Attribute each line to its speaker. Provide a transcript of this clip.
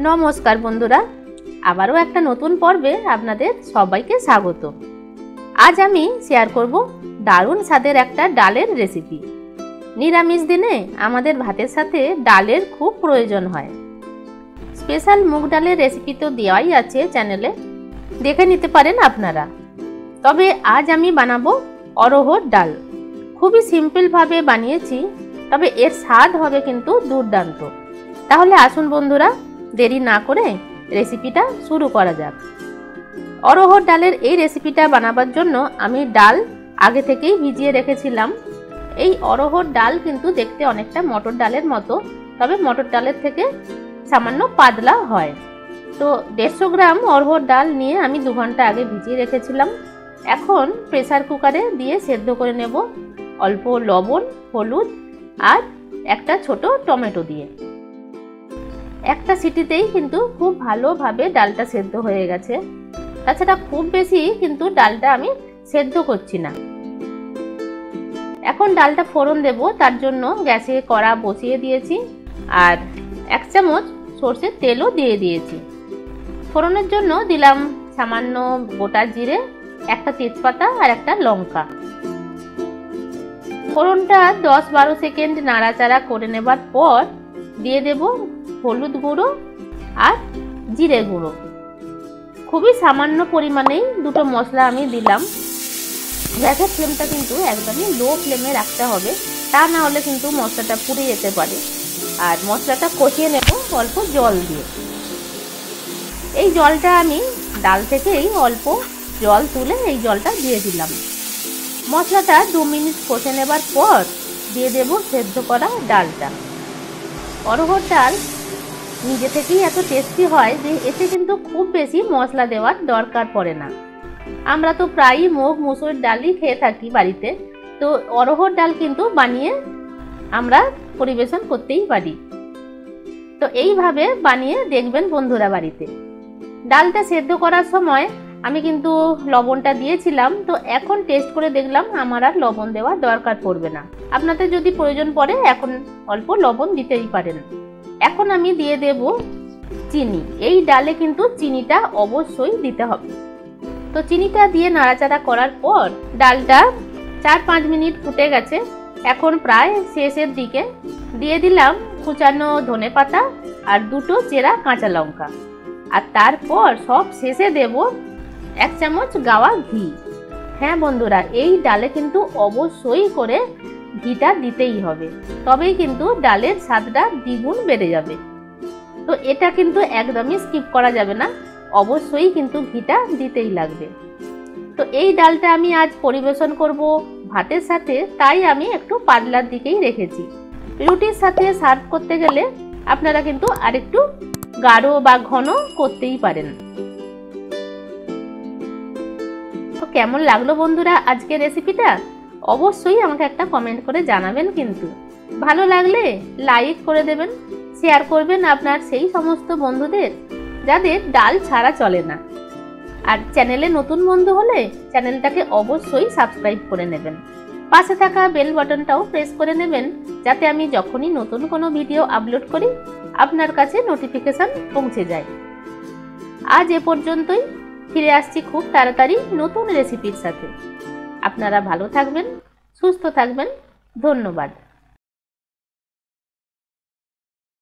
Speaker 1: নমস্কার বন্ধুরা, আবারও একটা নতুন পর্বে আপনাদের সবাইকে স্বাগত। আজ আমি শেয়ার করব দারুণ স্বাদের একটা ডালের রেসিপি। নিরামিষ দিনে আমাদের ভাতের সাথে ডালের খুব প্রয়োজন হয়। স্পেশাল মুগ ডালের রেসিপি তো দেওয়াই আছে চ্যানেলে, দেখে নিতে পারেন আপনারা। তবে আজ আমি বানাবো অরহর ডাল। খুবই সিম্পলভাবে বানিয়েছি, তবে এর স্বাদ হবে কিন্তু দুর্দান্ত। তাহলে আসুন বন্ধুরা, দেরি না করে রেসিপিটা শুরু করা যাক। অরহর ডালের এই রেসিপিটা বানাবার জন্য আমি ডাল আগে থেকেই ভিজিয়ে রেখেছিলাম। এই অরহর ডাল কিন্তু দেখতে অনেকটা মটর ডালের মতো, তবে মটর ডালের থেকে সামান্য পাতলা হয়। তো 150 গ্রাম অরহর ডাল নিয়ে আমি 2 ঘন্টা আগে ভিজিয়ে রেখেছিলাম। এখন প্রেসার কুকারে দিয়ে সেদ্ধ করে নেব, অল্প লবণ, হলুদ আর একটা ছোট টমেটো দিয়ে। একটা সিটিতেই কিন্তু খুব ভালোভাবে ডালটা সেদ্ধ হয়ে গেছে। তাছাড়া খুব বেশি কিন্তু ডালটা আমি সেদ্ধ করছি না। এখন ডালটা ফোড়ন দেব, তার জন্য গ্যাসে কড়া বসিয়ে দিয়েছি আর 1 চামচ সরষের তেলও দিয়ে দিয়েছি। ফোড়নের জন্য দিলাম সামান্য গোটা জিরে, একটা তেজপাতা আর একটা লঙ্কা। ফোড়নটা 10-12 সেকেন্ড নাড়াচাড়া করে নেবার পর দিয়ে দেব হলুদ গুঁড়ো আর জিরে গুঁড়ো। খুবই সামান্য পরিমাণেই দুটো মশলা আমি দিলাম। গ্যাসের ফ্লেমটা কিন্তু একদমই লো ফ্লেমে রাখতে হবে, তা না হলে কিন্তু মশলাটা পুড়ে যেতে পারে। আর মশলাটা কষিয়ে নেব অল্প জল দিয়ে। এই জলটা আমি ডাল থেকেই অল্প জল তুলে এই জলটা দিয়ে দিলাম। মশলাটা 2 মিনিট কষে নেবার পর দিয়ে দেব সেদ্ধ করা ডালটা। অরহর ডাল নিজে থেকেই এত টেস্টি হয় যে এতে কিন্তু খুব বেশি মশলা দেওয়ার দরকার পড়ে না। আমরা তো প্রায়ই মুগ মুসুর ডালই খেয়ে থাকি বাড়িতে, তো অরহর ডাল কিন্তু বানিয়ে আমরা পরিবেশন করতেই পারি। তো এইভাবে বানিয়ে দেখবেন বন্ধুরা বাড়িতে। ডালটা সেদ্ধ করার সময় আমি কিন্তু লবণটা দিয়েছিলাম, তো এখন টেস্ট করে দেখলাম আমার আর লবণ দেওয়ার দরকার পড়বে না। আপনাদের যদি প্রয়োজন পড়ে এখন অল্প লবণ দিতেই পারেন। এখন আমি দিয়ে দেব চিনি। এই ডালে কিন্তু চিনিটা অবশ্যই দিতে হবে। তো চিনিটা দিয়ে নাড়াচাড়া করার পর ডালটা 4-5 মিনিট ফুটে গেছে। এখন প্রায় শেষের দিকে দিয়ে দিলাম কুচানো ধনেপাতা আর 2টো চেরা কাঁচা লঙ্কা। আর তারপর সব শেষে দেব 1 চামচ গাওয়া ঘি। হ্যাঁ বন্ধুরা, এই ডালে কিন্তু অবশ্যই করে ঘিটা দিতেই হবে, তবেই কিন্তু ডালের স্বাদটা দ্বিগুণ বেড়ে যাবে। তো এটা কিন্তু একদমই স্কিপ করা যাবে না, অবশ্যই কিন্তু ঘিটা দিতেই লাগবে। তো এই ডালটা আমি আজ পরিবেশন করব ভাতের সাথে, তাই আমি একটু পাতলার দিকেই রেখেছি। রুটির সাথে সার্ভ করতে গেলে আপনারা কিন্তু আরেকটু গাঢ় বা ঘন করতেই পারেন। তো কেমন লাগলো বন্ধুরা আজকের রেসিপিটা? অবশ্যই আমাকে একটা কমেন্ট করে জানাবেন। কিন্তু ভালো লাগলে লাইক করে দেবেন, শেয়ার করবেন আপনার সেই সমস্ত বন্ধুদের যাদের ডাল ছাড়া চলে না। আর চ্যানেলে নতুন বন্ধু হলে চ্যানেলটাকে অবশ্যই সাবস্ক্রাইব করে নেবেন। পাশে থাকা বেল বাটনটাও প্রেস করে নেবেন, যাতে আমি যখনই নতুন কোনো ভিডিও আপলোড করি আপনার কাছে নোটিফিকেশন পৌঁছে যায়। আজ এ পর্যন্তই, ফিরে আসছি খুব তাড়াতাড়ি নতুন রেসিপির সাথে। আপনারা ভালো থাকবেন, সুস্থ থাকবেন। ধন্যবাদ।